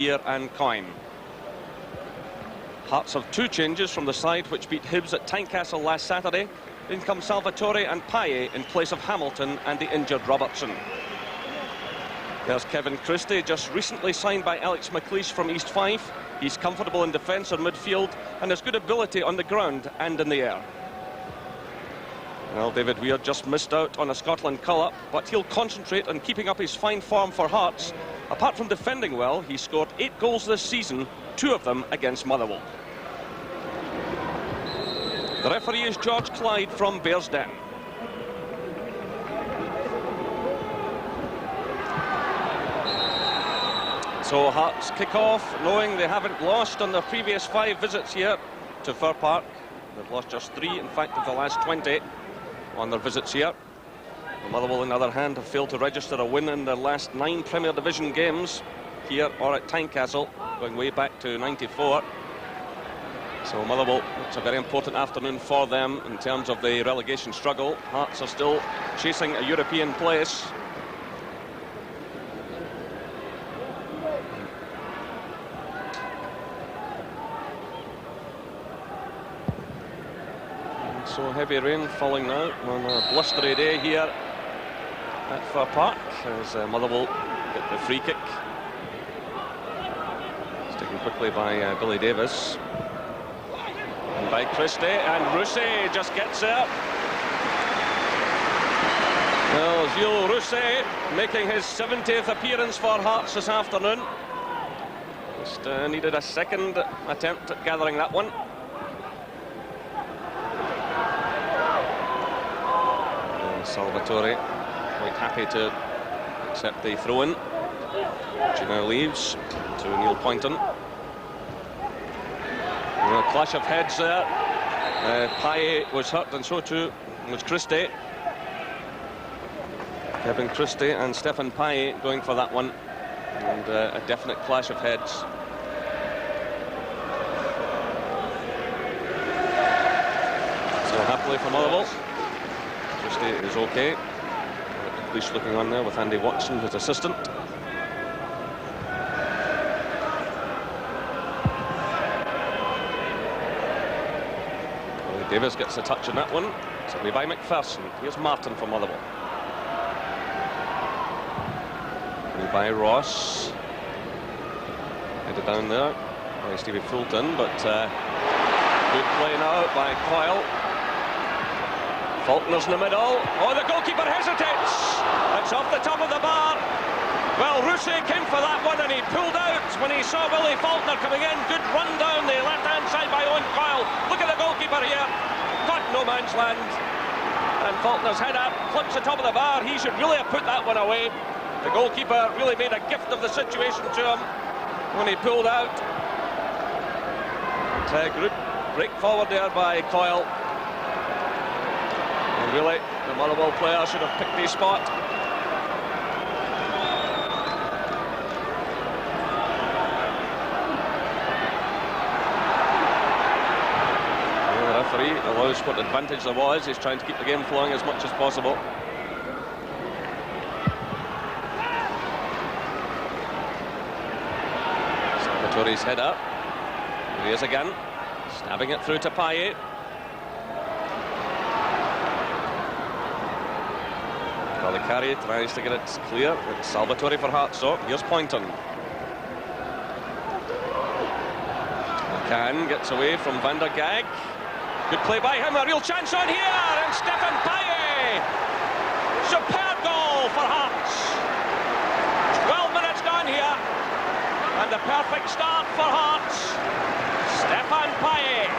Here and Coyne. Hearts have two changes from the side which beat Hibs at Tynecastle last Saturday. In come Salvatore and Payet in place of Hamilton and the injured Robertson. There's Kevin Christie, just recently signed by Alex McLeish from East Fife. He's comfortable in defence or midfield and has good ability on the ground and in the air. Well, David Weir just missed out on a Scotland call-up, but he'll concentrate on keeping up his fine form for Hearts. Apart from defending well, he scored 8 goals this season, 2 of them against Motherwell. The referee is George Clyde from Bearsden. So Hearts kick off, knowing they haven't lost on their previous 5 visits here to Fir Park. They've lost just 3, in fact, of the last 20 on their visits here. Motherwell, on the other hand, have failed to register a win in their last 9 Premier Division games here or at Tynecastle, going way back to '94. So Motherwell, it's a very important afternoon for them in terms of the relegation struggle. Hearts are still chasing a European place. And so heavy rain falling now on a blustery day here at Fir Park as Motherwell get the free kick. It's taken quickly by Billy Davis. And by Christie, and Rousset just gets there. Well, Gilles Rousset making his 70th appearance for Hearts this afternoon. Just needed a second attempt at gathering that one. Salvatore quite happy to accept the throw-in, which he now leaves to Neil Poynton. A clash of heads there. Payet was hurt, and so too was Christie. Kevin Christie and Stefan Payet going for that one, and a definite clash of heads. So happily for Motherwell, Christie is okay. McLeish looking on there with Andy Watson, his assistant. Davis gets a touch on that one. It's only by McPherson. Here's Martin for Motherwell. By Ross. Headed down there by Stevie Fulton, but good play now by Coyle. Faulkner's in the middle. Oh, the goalkeeper hesitates. It's off the top of the bar. Well, Rousset came for that one and he pulled out when he saw Willie Faulkner coming in. Good run down the left-hand side by Owen Coyle. Look at the goalkeeper here. Caught no man's land. And Faulkner's head up, clips the top of the bar. He should really have put that one away. The goalkeeper really made a gift of the situation to him when he pulled out. Good break forward there by Coyle. And really, the Motherwell player should have picked his spot. The referee allows what advantage there was. He's trying to keep the game flowing as much as possible. Salvatore's head up. Here he is again, stabbing it through to Payet. Calicari tries to get it clear. It's Salvatore for Hearts, so here's Poynton. McCann gets away from Van der Gag. Good play by him, a real chance on here, and Stefan Payet! Superb goal for Hearts. 12 minutes gone here, and the perfect start for Hearts. Stefan Payet.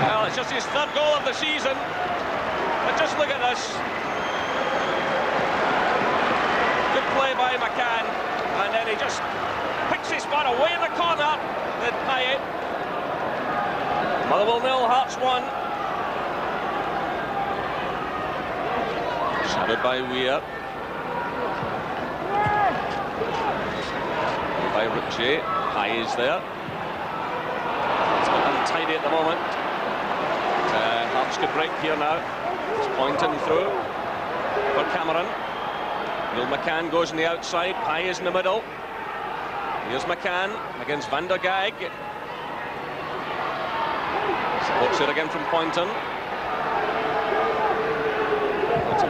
Well, it's just his 3rd goal of the season, but just look at this. Good play by McCann, and then he just picks his spot away in the corner with Payet. Motherwell 0, Hearts 1. Shadowed by Weir. By Ritchie. High is there. It's a bit untidy at the moment. Hearts could break here now. It's Poynton through for Cameron. Neil McCann goes on the outside. Payet is in the middle. Here's McCann against Van der Gaag. Supports here again from Poynton.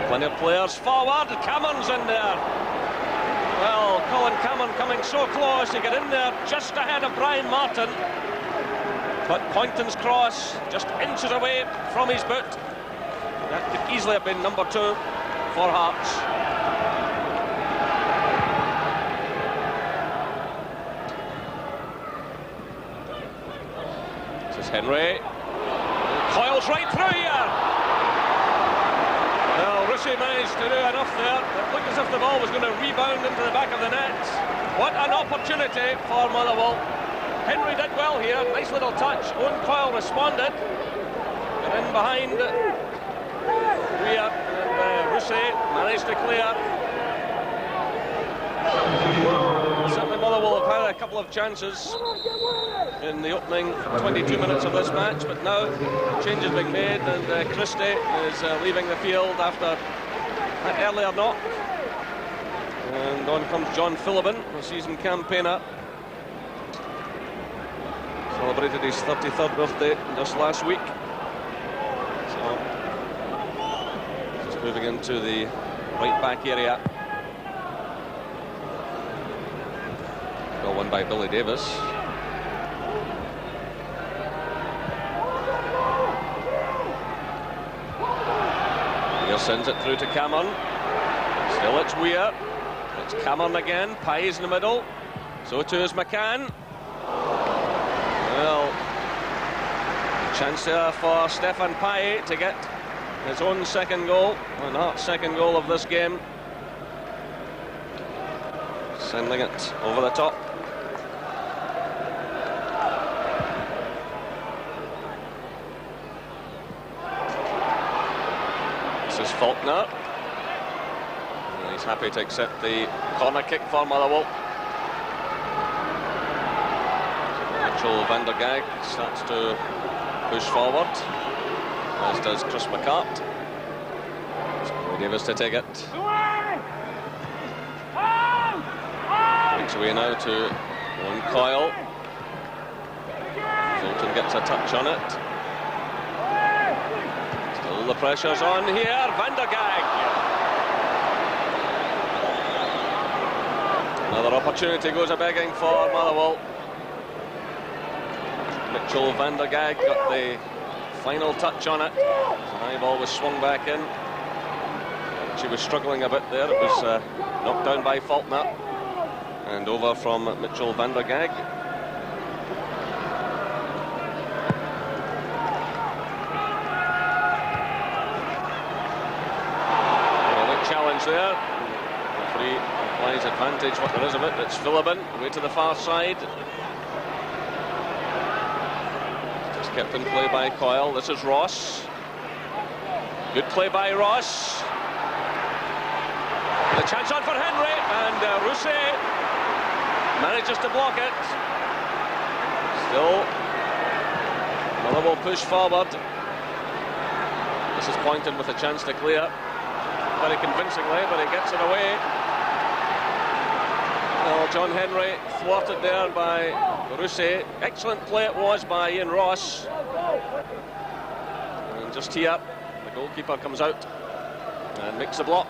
Plenty of players forward. Cameron's in there. Well, Colin Cameron coming so close. He got in there just ahead of Brian Martin. But Poynton's cross just inches away from his boot. That could easily have been number 2 for Hearts. This is Henry. Coils right through here. Well, Rushy managed to do enough there. It looked as if the ball was going to rebound into the back of the net. What an opportunity for Motherwell. Henry did well here. Nice little touch. Owen Coyle responded. And in behind Weir, and Rushy managed to clear. Certainly Motherwell have had a couple of chances in the opening 22 minutes of this match, but now changes being made, and Christie is leaving the field after that earlier knock. And on comes John Phillippen, the season campaigner. Celebrated his 33rd birthday just last week. So, just moving into the right back area. Goal won by Billy Davis. Weir sends it through to Cameron. Still it's Weir. It's Cameron again. Pye's in the middle. So too is McCann. Well, chance there for Stefan Pye to get his own second goal, and Hearts' second goal of this game. Sending it over the top. This is Faulkner. And he's happy to accept the corner kick for Motherwell. Van der Gaag starts to push forward, as does Chris McCart. Billy Davis to take it. Breaks away now to Owen Coyle. Fulton gets a touch on it. Still the pressure's on here. Van der Gaag. Another opportunity goes a-begging for Motherwell. Mitchell Van der Gaag got the final touch on it. The high ball was swung back in. She was struggling a bit there. It was knocked down by Faulkner. And over from Mitchell Van der Gaag. Well, a challenge there. Referee applies advantage, what there is of it. It's Phillippen, away to the far side. Kept in play by Coyle. This is Ross. Good play by Ross. The chance on for Henry, and Rusey manages to block it. Still, Motherwell push forward. This is Poynton with a chance to clear. Very convincingly, but he gets it away. Well, John Henry thwarted there by Rusey. Excellent play it was by Ian Ross. And just here, the goalkeeper comes out and makes the block.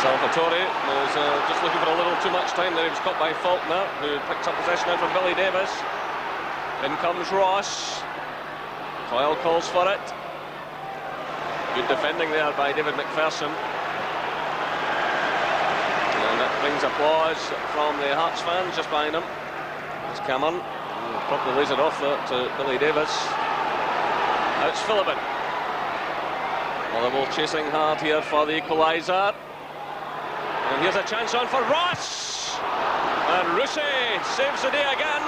Salvatore was just looking for a little too much time there. He was caught by Faulkner, who picks up possession now from Billy Davis. In comes Ross. Coyle calls for it. Good defending there by David McPherson. And that brings applause from the Hearts fans just behind him. It's Cameron. Promptly lays it off there to Billy Davis. Now it's Phillippen. Motherwell chasing hard here for the equaliser. And here's a chance on for Ross. And Rusey saves the day again.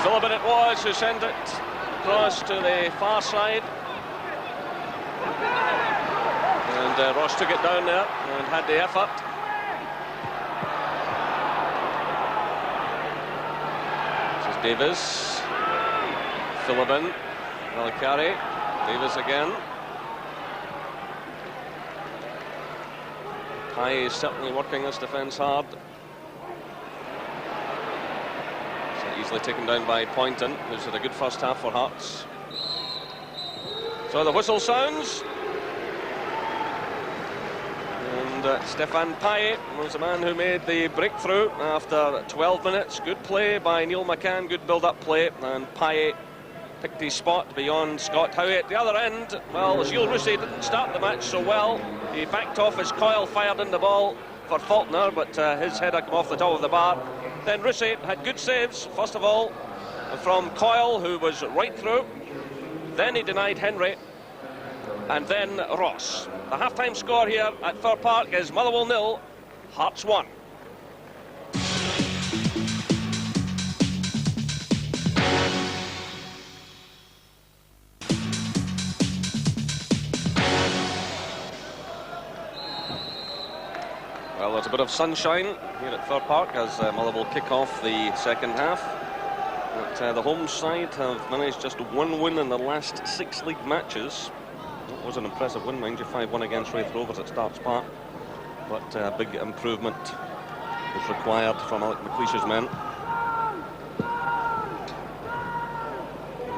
Phillippen it was who sent it across to the far side. And Ross took it down there and had the effort. This is Davis. Philibin, Valicari, Davis again. Pye is certainly working this defence hard. So easily taken down by Poynton, who's had a good first half for Hearts. So the whistle sounds. And Stefan Pye was the man who made the breakthrough after 12 minutes. Good play by Neil McCann, good build-up play, and Pye picked his spot beyond Scott Howie. At the other end, well, Gilles Rousset didn't start the match so well. He backed off as Coyle fired in the ball for Faulkner, but his header came off the top of the bar. Then Rousset had good saves, first of all, from Coyle, who was right through. Then he denied Henry, and then Ross. The half-time score here at Fir Park is Motherwell 0, Hearts 1. Well, there's a bit of sunshine here at Fir Park as Motherwell kick off the second half. But the home side have managed just one win in the last 6 league matches. It was an impressive win, mind you, 5-1 against Wraith Rovers at Starks Park. But a big improvement is required from Alec McLeish's men.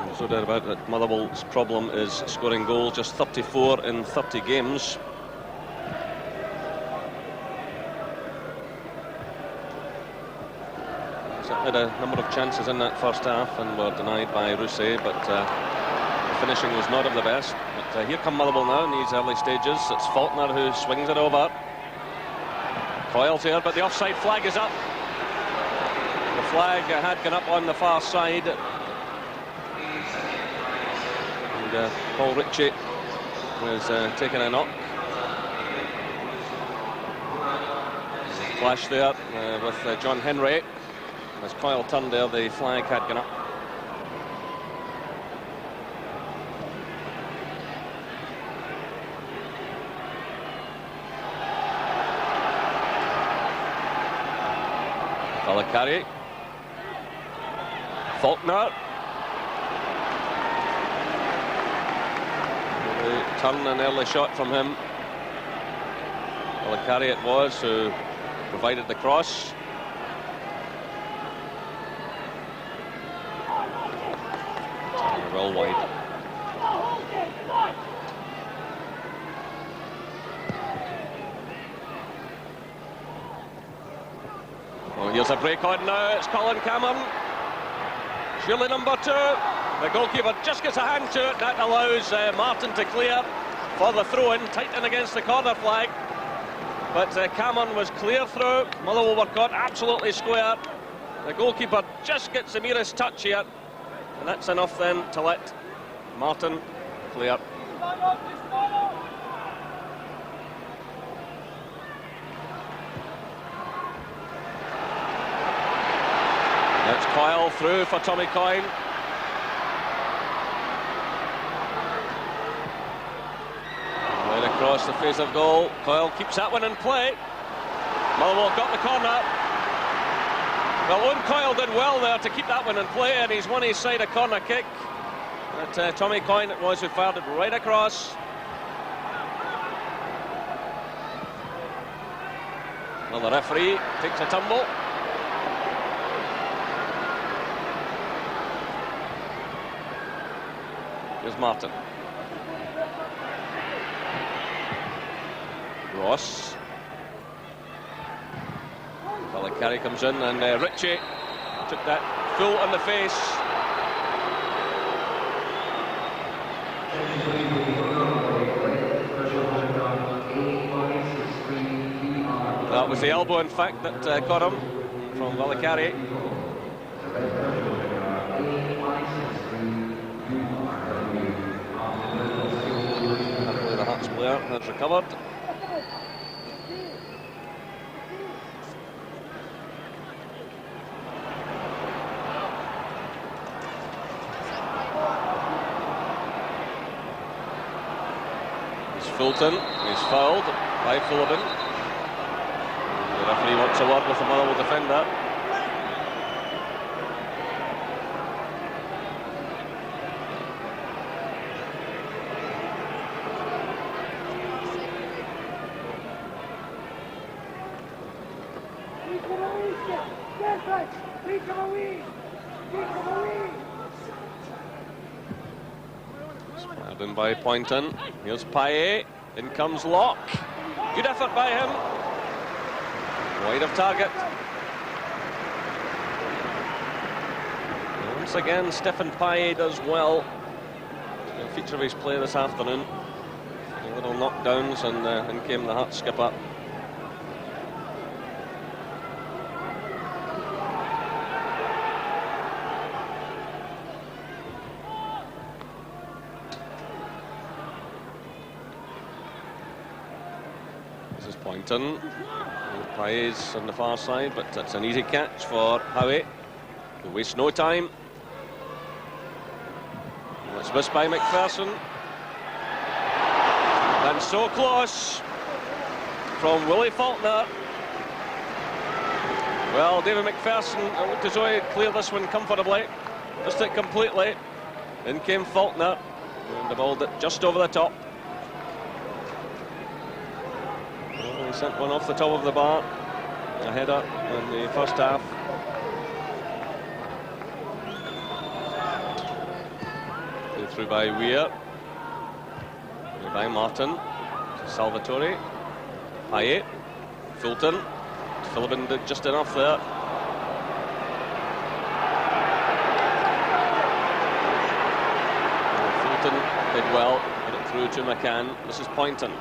There's no doubt about it, Motherwell's problem is scoring goals, just 34 in 30 games. Had a number of chances in that first half and were denied by Rousset, but the finishing was not of the best. But here come Motherwell now in these early stages. It's Faulkner who swings it over. Coyle's here, but the offside flag is up. The flag had gone up on the far side. And Paul Ritchie was taking a knock. Flash there with John Henry. As Coyle turned there, the flag had gone up. Valicari. Faulkner. Turn, an early shot from him. Valicari it was who provided the cross. Well wide. Oh, here's a break on now. It's Colin Cameron. Surely number 2. The goalkeeper just gets a hand to it. That allows Martin to clear for the throw-in. Tight in against the corner flag. But Cameron was clear through. Motherwell were caught absolutely square. The goalkeeper just gets the merest touch here. And that's enough then to let Martin clear. That's Coyle through for Tommy Coyne. Right across the face of goal. Coyle keeps that one in play. Motherwell got the corner. Well, Owen Coyle did well there to keep that one in play, and he's won his side a corner kick. But Tommy Coyne it was who fired it right across. Well, the referee takes a tumble. Here's Martin. Ross. Valicari comes in, and Ritchie took that full in the face. That was the elbow, in fact, that got him from Valicari. Apparently the Hearts player has recovered. Fulton is fouled by Philibin. The referee wants a word with the Motherwell defender. Spared in by Poynton. Here's Payet. In comes Locke. Good effort by him. Wide of target. Once again, Stephen Payet does well. A feature of his play this afternoon. Little knockdowns, and in came the Hearts skipper. This is Poynton. Payet's on the far side, but it's an easy catch for Howie. He wastes no time. It's missed by McPherson. And so close from Willie Faulkner. Well, David McPherson looked as though he cleared this one comfortably. Missed it completely. In came Faulkner. And the ball just over the top. Well, he sent one off the top of the bar. A header in the first half. Through by Weir. By Martin, Salvatore, Payet, Fulton. Philbin did just enough there. Fulton did well, put it through to McCann. This is Poynton.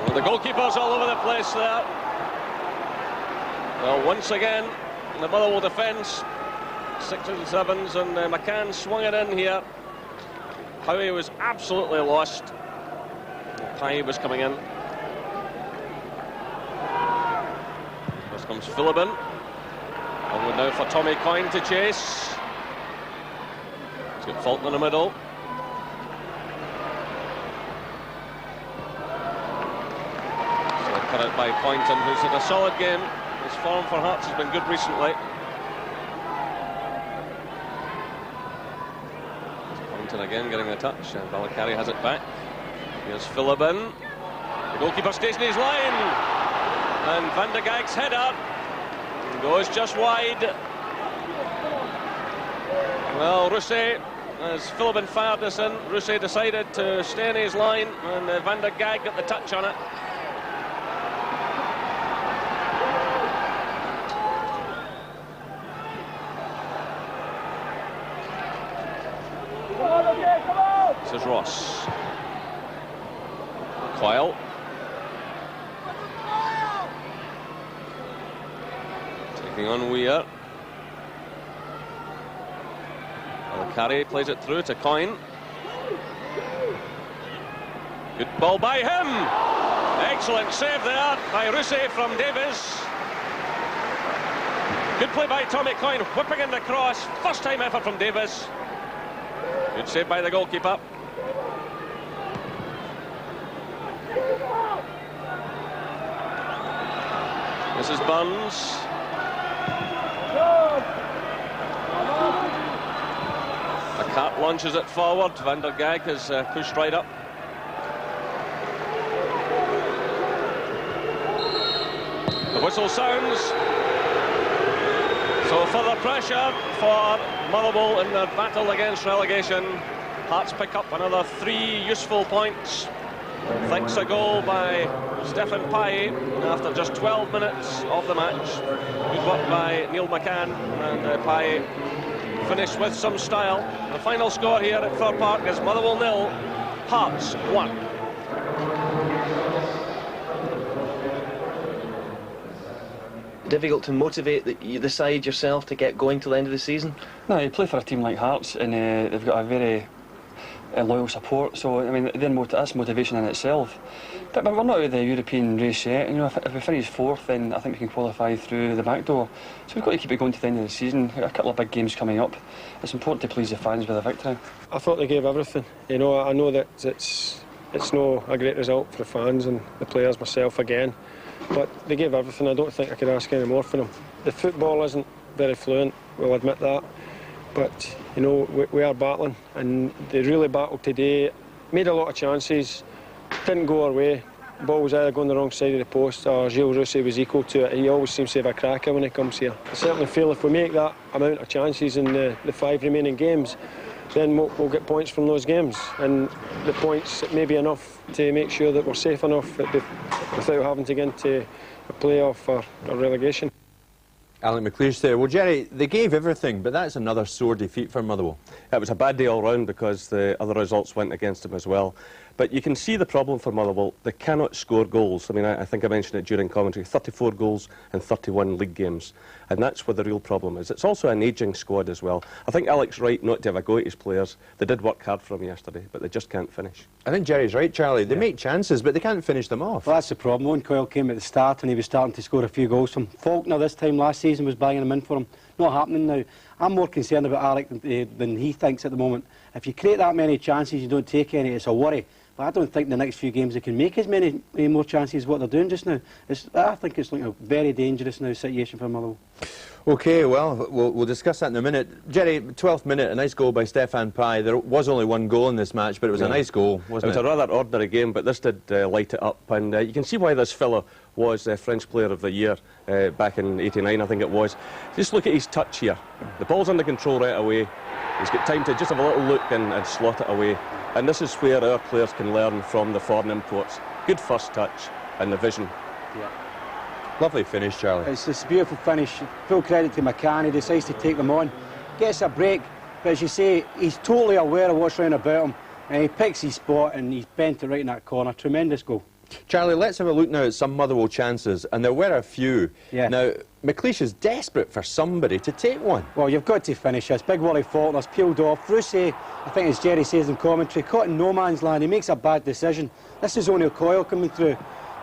Well, the goalkeeper's all over the place there. Well, once again, the Motherwell defence. 6s and 7s, and McCann swung it in here. Howie was absolutely lost. Payet was coming in. First comes Philbin. Onward now for Tommy Coyne to chase. He's got Fulton in the middle. So cut it by Poynton, who's had a solid game. His form for Hearts has been good recently. Again getting the touch, and Balakari has it back. Here's Philbin. The goalkeeper stays in his line, and Van de Gaag's header goes just wide. Well, Rousset, as Philbin fired this in, Rousset decided to stay in his line, and Van de Gaag got the touch on it. This is Ross. Coyle. Taking on Weir. Balakari plays it through to Coyne. Good ball by him. Excellent save there by Rousset from Davies. Good play by Tommy Coyne, whipping in the cross. First time effort from Davies. Good save by the goalkeeper. This is Burns. A cat launches it forward. Van der Gaag has pushed right up. The whistle sounds. So further pressure for Motherwell in their battle against relegation. Hearts pick up another 3 useful points. Thanks a goal by Stephen Payet after just 12 minutes of the match. Good work by Neil McCann, and Payet finished with some style. The final score here at Fir Park is Motherwell 0, Hearts 1. Difficult to motivate the side yourself to get going till the end of the season? No, you play for a team like Hearts, and they've got a very loyal support, so I mean that's motivation in itself. But we're not out of the European race yet. You know, if we finish 4th, then I think we can qualify through the back door. So we've got to keep it going to the end of the season. We've got a couple of big games coming up. It's important to please the fans with a victory. I thought they gave everything. You know, I know that it's not a great result for the fans and the players, myself again, but they gave everything. I don't think I could ask any more from them. The football isn't very fluent, we'll admit that. But, you know, we are battling, and they really battled today. Made a lot of chances, didn't go our way. ball was either going the wrong side of the post or Gilles Rousset was equal to it. He always seems to have a cracker when he comes here. I certainly feel if we make that amount of chances in the 5 remaining games, then we'll get points from those games, and the points may be enough to make sure that we're safe enough without having to get into a playoff or a relegation. Alec McLeish there. Well, Jerry, they gave everything, but that's another sore defeat for Motherwell. It was a bad day all round because the other results went against them as well. But you can see the problem for Motherwell. They cannot score goals. I mean, I think I mentioned it during commentary. 34 goals in 31 league games. And that's where the real problem is. It's also an ageing squad as well. I think Alec's right not to have a go at his players. They did work hard for him yesterday, but they just can't finish. I think Jerry's right, Charlie. They make chances, but they can't finish them off. Well, that's the problem. Owen Coyle came at the start and he was starting to score a few goals from Faulkner this time last season was banging them in for him. Not happening now. I'm more concerned about Alec than he thinks at the moment. If you create that many chances, you don't take any, it's a worry. But I don't think the next few games they can make as many more chances as what they're doing just now. I think it's like a very dangerous now situation for Motherwell. OK, well, we'll discuss that in a minute. Jerry, 12th minute, a nice goal by Stefan Pye. There was only one goal in this match, but it was a nice goal, wasn't it? It was a rather ordinary game, but this did light it up. And you can see why this fella was French Player of the Year back in '89, I think it was. Just look at his touch here. The ball's under control right away. He's got time to just have a little look and slot it away. And this is where our players can learn from the foreign imports. Good first touch and the vision. Yeah. Lovely finish, Charlie. It's this beautiful finish. Full credit to McCann. He decides to take them on. Gets a break, but as you say, he's totally aware of what's round about him. And he picks his spot and he's bent it right in that corner. Tremendous goal. Charlie, let's have a look now at some Motherwell chances, and there were a few. Yeah. Now, McLeish is desperate for somebody to take one. Well, you've got to finish this. Big Wally Faulkner's peeled off. Rousset, I think as Jerry says in commentary, caught in no man's land. He makes a bad decision. This is only Coyle coming through.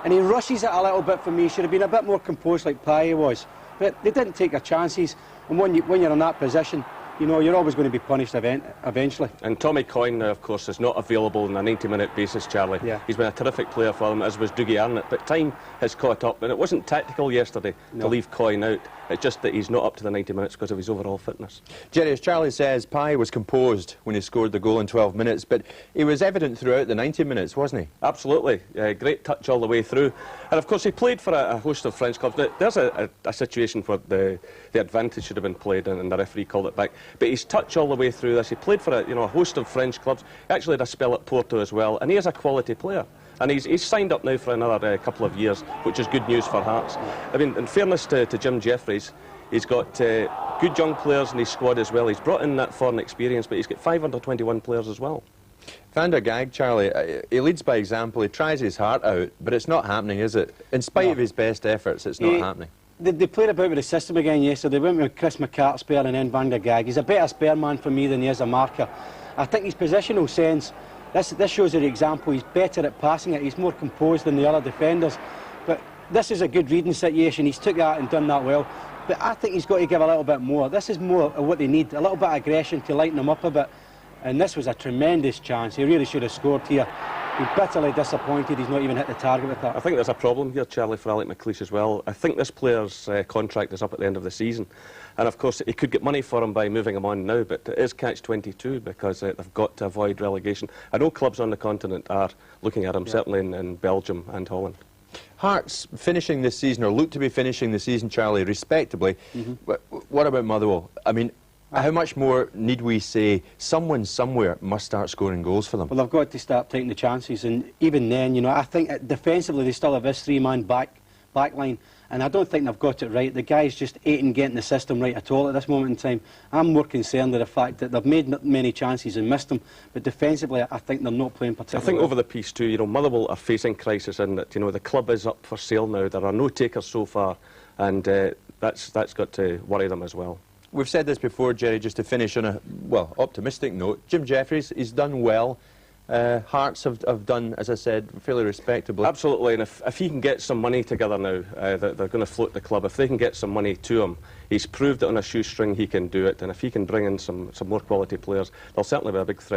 And he rushes it a little bit for me. Should have been a bit more composed like Pye was. But they didn't take their chances. And when you're in that position, you know, you're always going to be punished eventually. And Tommy Coyne now, of course, is not available on a 90-minute basis, Charlie. Yeah. He's been a terrific player for them, as was Dougie Arnott. But time has caught up, and it wasn't tactical yesterday to leave Coyne out. It's just that he's not up to the 90 minutes because of his overall fitness. Jerry, as Charlie says, Pye was composed when he scored the goal in 12 minutes, but he was evident throughout the 90 minutes, wasn't he? Absolutely. Great touch all the way through. And, of course, he played for a host of French clubs. Now, there's a situation where the advantage should have been played and the referee called it back. But his touch all the way through this, he played for a host of French clubs. He actually had a spell at Porto as well, and he is a quality player. And he's signed up now for another couple of years, which is good news for Hearts. I mean, in fairness to Jim Jeffries, he's got good young players in his squad as well. He's brought in that foreign experience, but he's got 521 players as well. Van der Gaag, Charlie, he leads by example. He tries his heart out, but it's not happening, is it? In spite of his best efforts, it's not happening. They played about with the system again yesterday. They went with Chris McCart spare and then Van der Gaag. He's a better spare man for me than he is a marker. I think his positional sense, this shows you the example. He's better at passing it. He's more composed than the other defenders. But this is a good reading situation. He's took that and done that well. But I think he's got to give a little bit more. This is more of what they need, a little bit of aggression to lighten them up a bit. And this was a tremendous chance. He really should have scored here. He's bitterly disappointed he's not even hit the target with that. I think there's a problem here, Charlie, for Alec McLeish as well. I think this player's contract is up at the end of the season. And, of course, he could get money for him by moving him on now, but it is catch-22 because they've got to avoid relegation. I know clubs on the continent are looking at him, certainly in Belgium and Holland. Hearts finishing this season, or look to be finishing the season, Charlie, respectably. What about Motherwell? I mean, how much more need we say someone somewhere must start scoring goals for them? Well, they've got to start taking the chances, and even then, you know, I think defensively they still have this three-man back line, and I don't think they've got it right. The guys just ain't getting the system right at all at this moment in time. I'm more concerned with the fact that they've made many chances and missed them, but defensively I think they're not playing particularly I think well. over the piece too, you know, Motherwell are facing crisis in that, you know, the club is up for sale now. There are no takers so far, and that's got to worry them as well. We've said this before, Jerry, just to finish on a, well, optimistic note. Jim Jeffries, he's done well. Hearts have done, as I said, fairly respectably. Absolutely, and if he can get some money together now, they're going to float the club. If they can get some money to him, he's proved that on a shoestring he can do it, and if he can bring in some more quality players, they'll certainly be a big threat.